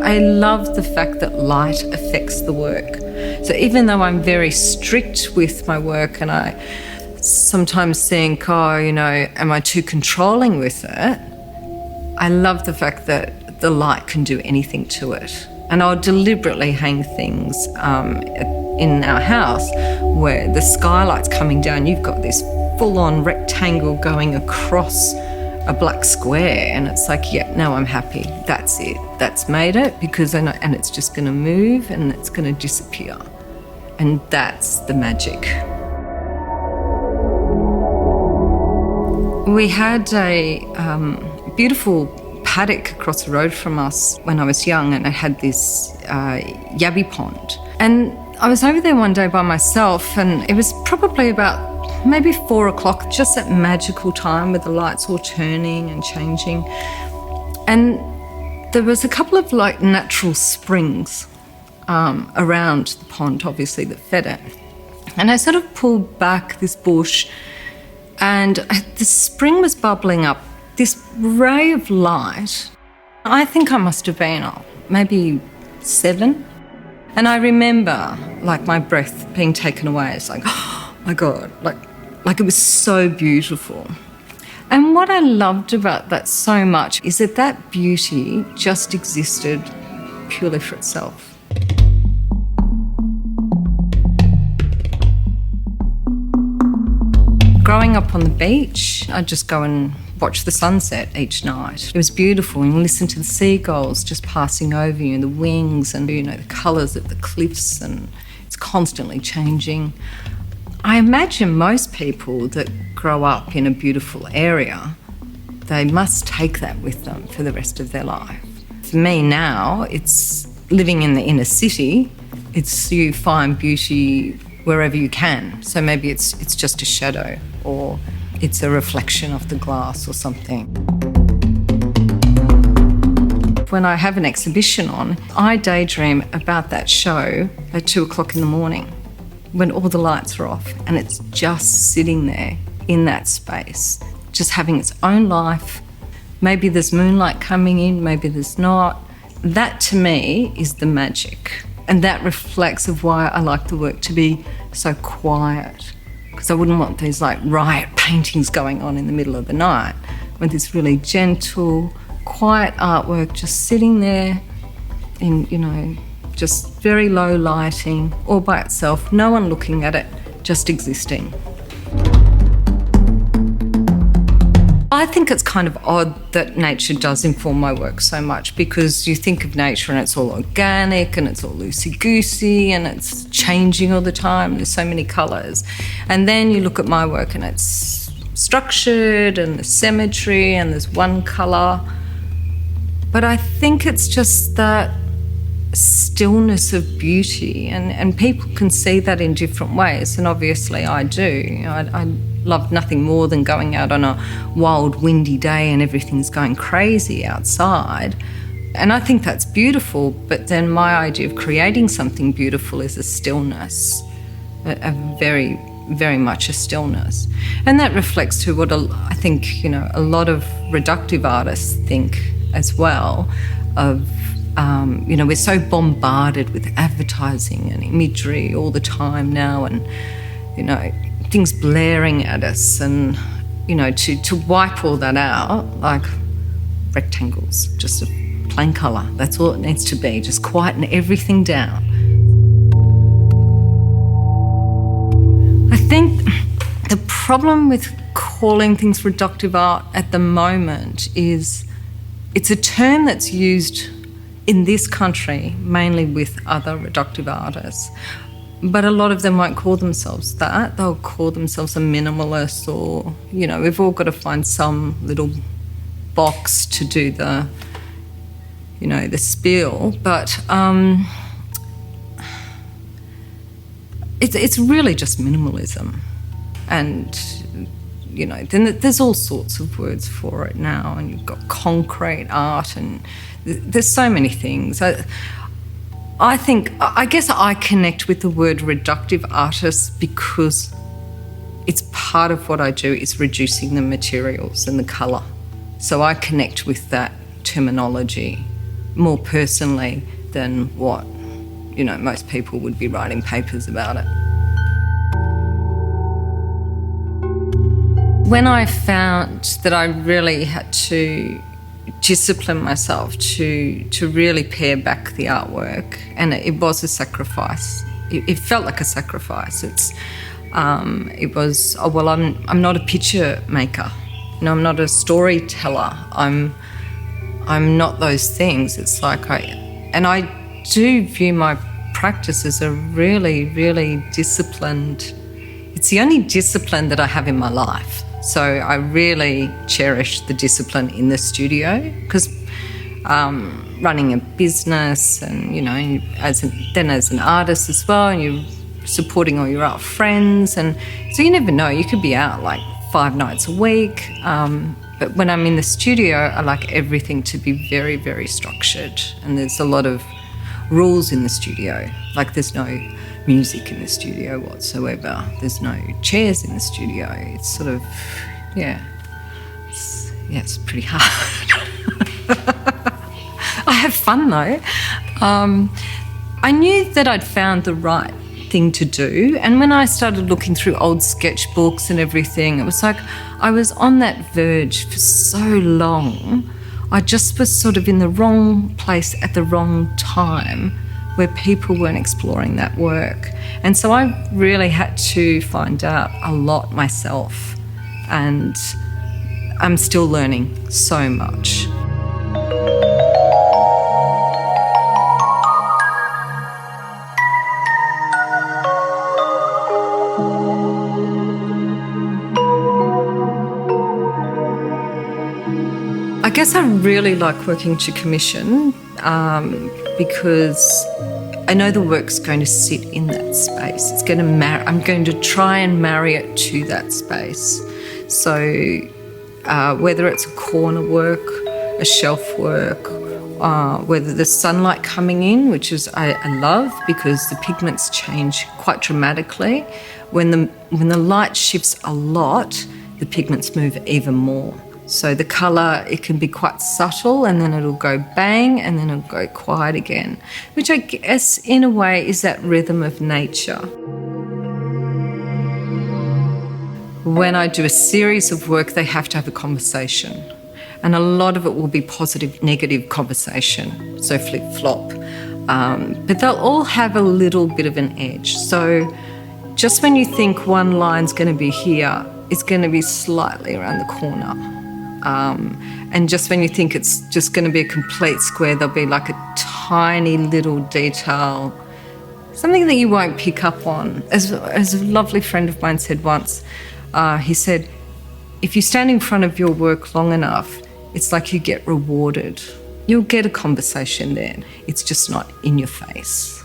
I love the fact that light affects the work. So even though I'm very strict with my work and I sometimes think, am I too controlling with it? I love the fact that the light can do anything to it. And I'll deliberately hang things in our house where the skylight's coming down. You've got this full-on rectangle going across a black square, and it's like, now I'm happy. That's it. That's made it, because and it's just going to move and it's going to disappear. And that's the magic. We had a beautiful paddock across the road from us when I was young, and it had this yabby pond. And I was over there one day by myself, and it was probably about maybe 4 o'clock, just that magical time with the lights all turning and changing. And there was a couple of natural springs around the pond, obviously, that fed it. And I sort of pulled back this bush, and the spring was bubbling up, this ray of light. I think I must have been maybe 7. And I remember my breath being taken away. It's like, oh my God, like it was so beautiful. And what I loved about that so much is that beauty just existed purely for itself. Growing up on the beach, I'd just go and watch the sunset each night. It was beautiful, and listen to the seagulls just passing over you, and the wings, and the colours of the cliffs, and it's constantly changing. I imagine most people that grow up in a beautiful area, they must take that with them for the rest of their life. For me now, it's living in the inner city. It's you find beauty wherever you can. So maybe it's just a shadow, or it's a reflection of the glass or something. When I have an exhibition on, I daydream about that show at 2 o'clock in the morning, when all the lights are off, and it's just sitting there in that space, just having its own life. Maybe there's moonlight coming in, maybe there's not. That to me is the magic. And that reflects of why I like the work to be so quiet, because I wouldn't want these riot paintings going on in the middle of the night. With this really gentle, quiet artwork just sitting there in, just very low lighting, all by itself, no one looking at it, just existing. I think it's kind of odd that nature does inform my work so much, because you think of nature and it's all organic and it's all loosey-goosey and it's changing all the time. There's so many colours. And then you look at my work and it's structured and there's symmetry and there's one colour. But I think it's just that stillness of beauty, and people can see that in different ways, and obviously I do. I love nothing more than going out on a wild windy day and everything's going crazy outside, and I think that's beautiful. But then my idea of creating something beautiful is a stillness, a very, very much a stillness, and that reflects to what I think a lot of reductive artists think as well. Of we're so bombarded with advertising and imagery all the time now, and things blaring at us, and to wipe all that out, like rectangles, just a plain colour, that's all it needs to be, just quieten everything down. I think the problem with calling things reductive art at the moment is it's a term that's used in this country, mainly with other reductive artists. But a lot of them won't call themselves that. They'll call themselves a minimalist, or, we've all got to find some little box to do the, the spiel. But it's really just minimalism. And, you know, then there's all sorts of words for it now, and you've got concrete art, and there's so many things. I guess I connect with the word reductive artist because it's part of what I do is reducing the materials and the colour. So I connect with that terminology more personally than what, you know, most people would be writing papers about it. When I found that I really had to discipline myself to really pare back the artwork, and it was a sacrifice. It felt like a sacrifice. It was, oh, well, I'm not a picture maker. You know, I'm not a storyteller. I'm not those things. It's like I do view my practice as a really, really disciplined. It's the only discipline that I have in my life. So I really cherish the discipline in the studio, because running a business and, you know, as an artist as well, and you're supporting all your art friends, and so you never know, you could be out like 5 nights a week. But when I'm in the studio, I like everything to be very, very structured, and there's a lot of rules in the studio. Like there's no music in the studio whatsoever. There's no chairs in the studio. It's sort of, it's pretty hard. I have fun though. I knew that I'd found the right thing to do, and when I started looking through old sketchbooks and everything, it was like I was on that verge for so long. I just was sort of in the wrong place at the wrong time, where people weren't exploring that work. And so I really had to find out a lot myself, and I'm still learning so much. I guess I really like working to commission because I know the work's going to sit in that space. It's going to I'm going to try and marry it to that space. So whether it's a corner work, a shelf work, whether there's sunlight coming in, which is I love, because the pigments change quite dramatically. When the light shifts a lot, the pigments move even more. So the colour, it can be quite subtle, and then it'll go bang, and then it'll go quiet again, which I guess in a way is that rhythm of nature. When I do a series of work, they have to have a conversation, and a lot of it will be positive, negative conversation, so flip-flop. But they'll all have a little bit of an edge. So just when you think one line's going to be here, it's going to be slightly around the corner. And just when you think it's just going to be a complete square, there'll be like a tiny little detail, something that you won't pick up on. As a lovely friend of mine said once, he said, if you stand in front of your work long enough, it's like you get rewarded. You'll get a conversation there. It's just not in your face.